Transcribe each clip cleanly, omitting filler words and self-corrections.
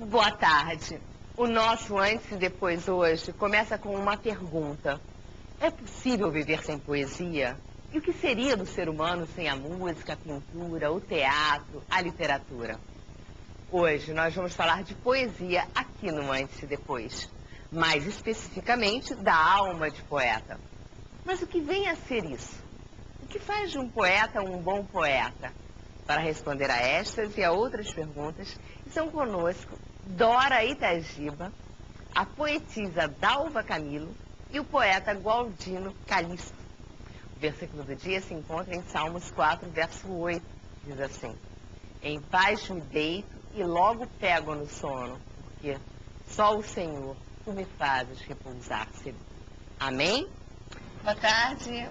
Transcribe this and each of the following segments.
Boa tarde. O nosso Antes e Depois hoje começa com uma pergunta. É possível viver sem poesia? E o que seria do ser humano sem a música, a pintura, o teatro, a literatura? Hoje nós vamos falar de poesia aqui no Antes e Depois. Mais especificamente da alma de poeta. Mas o que vem a ser isso? O que faz de um poeta um bom poeta? Para responder a estas e a outras perguntas, estão conosco Dora Itagiba, a poetisa Dalva Camilo e o poeta Gualdino Calixto. O versículo do dia se encontra em Salmos 4, verso 8. Diz assim: em paz me deito e logo pego no sono, porque só o Senhor tu me fazes repousar seguro. Amém? Boa tarde,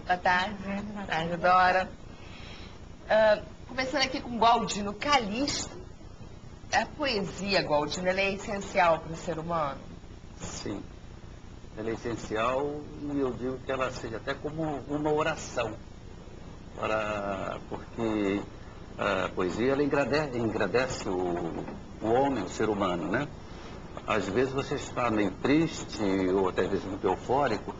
Dora. Começando aqui com Gualdino Calixto. A poesia, Gualdino, ela é essencial para o ser humano? Sim, ela é essencial e eu digo que ela seja até como uma oração, porque a poesia ela engrandece o homem, o ser humano, né? Às vezes você está meio triste ou até mesmo muito eufórico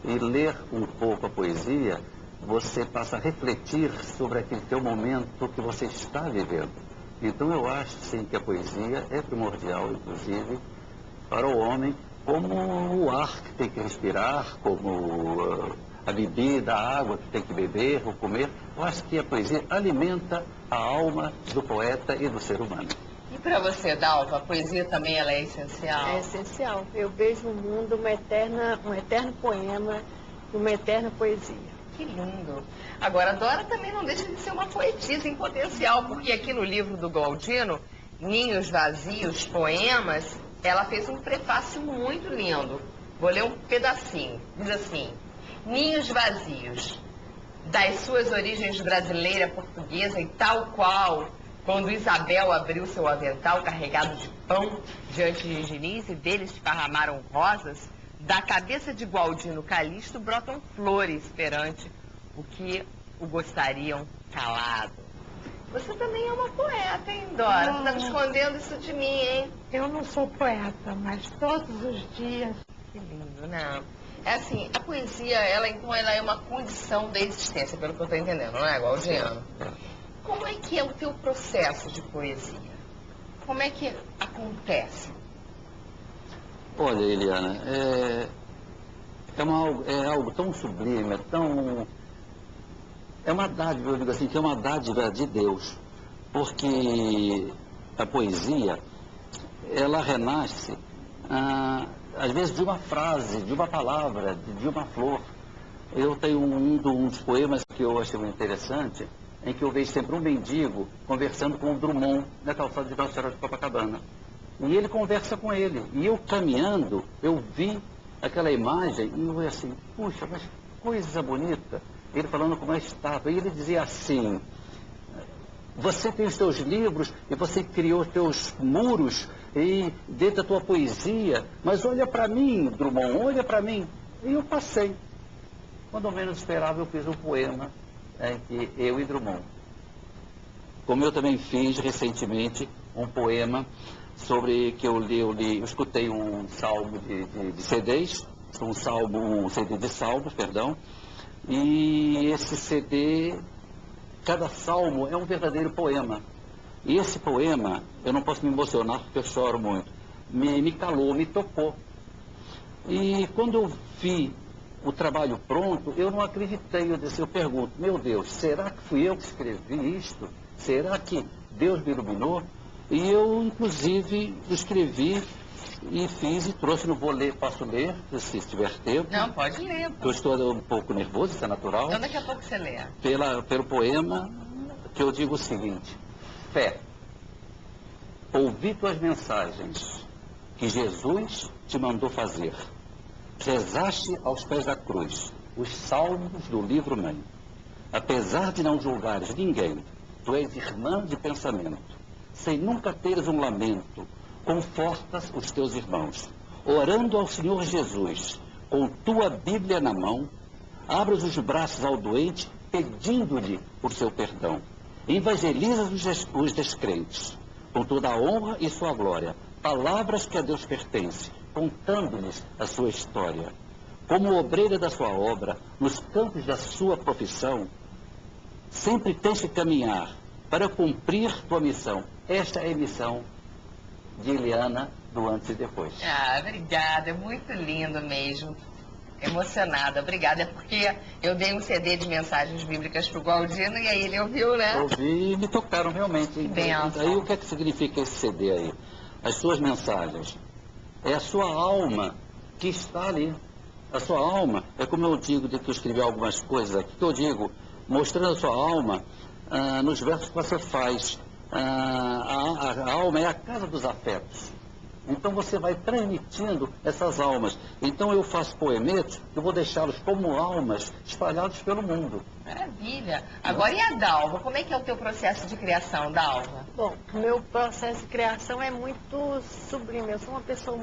e ler um pouco a poesia, você passa a refletir sobre aquele teu momento que você está vivendo. Então eu acho sim que a poesia é primordial, inclusive, para o homem, como o ar que tem que respirar, como a bebida, a água que tem que beber ou comer. Eu acho que a poesia alimenta a alma do poeta e do ser humano. E para você, Dalva, a poesia também ela é essencial? É essencial. Eu vejo no mundo um eterno poema e uma eterna poesia. Que lindo. Agora, a Dora também não deixa de ser uma poetisa em potencial, porque aqui no livro do Gualdino, Ninhos Vazios, Poemas, ela fez um prefácio muito lindo. Vou ler um pedacinho. Diz assim: ninhos vazios, das suas origens brasileira, portuguesa e tal qual, quando Isabel abriu seu avental carregado de pão diante de Diniz e deles esparramaram rosas, da cabeça de Gualdino Calixto brotam flores perante o que o gostariam calado. Você também é uma poeta, hein, Dora? Você está me escondendo isso de mim, hein? Eu não sou poeta, mas todos os dias... Que lindo, né? É assim, a poesia, ela é uma condição da existência, pelo que eu estou entendendo, não é, Gualdino? Como é que é o teu processo de poesia? Como é que acontece? Olha, Eliana, é algo tão sublime, é uma dádiva, eu digo assim, que é uma dádiva de Deus, porque a poesia, ela renasce, às vezes, de uma frase, de uma palavra, de uma flor. Eu tenho um dos poemas que eu achei muito interessante, em que eu vejo sempre um mendigo conversando com o Drummond na calçada de Nossa Senhora de Copacabana. E ele conversa com ele. E eu caminhando, eu vi aquela imagem e eu falei assim, puxa, mas coisa bonita. Ele falando com uma estátua. E ele dizia assim, você tem os teus livros e você criou os teus muros e dentro da tua poesia, mas olha para mim, Drummond, olha para mim. E eu passei. Quando menos esperava, eu fiz um poema em que eu e Drummond. Como eu também fiz recentemente um poema sobre que eu escutei um salmo de CDs, um CD de salmos, perdão, e esse CD, cada salmo é um verdadeiro poema. E esse poema, eu não posso me emocionar porque eu choro muito, me calou, me tocou. E quando eu vi o trabalho pronto, eu não acreditei, eu pergunto, meu Deus, será que fui eu que escrevi isto? Será que Deus me iluminou? E eu, inclusive, escrevi e fiz e trouxe, não vou ler, posso ler, se tiver tempo. Não, pode ler. Eu estou um pouco nervoso, isso é natural. Então daqui a pouco você lê. Pelo poema, que eu digo o seguinte: fé, ouvi tuas mensagens que Jesus te mandou fazer. Rezaste aos pés da cruz os salmos do livro Mãe. Apesar de não julgares ninguém, tu és irmã de pensamento. Sem nunca teres um lamento, confortas os teus irmãos. Orando ao Senhor Jesus, com tua Bíblia na mão, abras os braços ao doente, pedindo-lhe por seu perdão. Evangelizas os descrentes, com toda a honra e sua glória, palavras que a Deus pertencem, contando-lhes a sua história. Como obreira da sua obra, nos campos da sua profissão, sempre tens que caminhar para cumprir tua missão. Esta é a missão de Eliana do antes e depois. Ah, obrigada, é muito lindo mesmo. Emocionada, obrigada. É porque eu dei um CD de mensagens bíblicas pro Gualdino e aí ele ouviu, né? Ouvi e me tocaram realmente. Que benção. Aí o que é que significa esse CD aí? As suas mensagens. É a sua alma que está ali. A sua alma, é como eu digo, de que eu escrevi algumas coisas aqui, que eu digo, mostrando a sua alma nos versos que você faz. A alma é a casa dos afetos. Então você vai transmitindo essas almas. Então eu faço poemetos, eu vou deixá-los como almas espalhados pelo mundo. Maravilha. Agora e a Dalva? Como é que é o teu processo de criação, Dalva? Bom, o meu processo de criação é muito sublime. Eu sou uma pessoa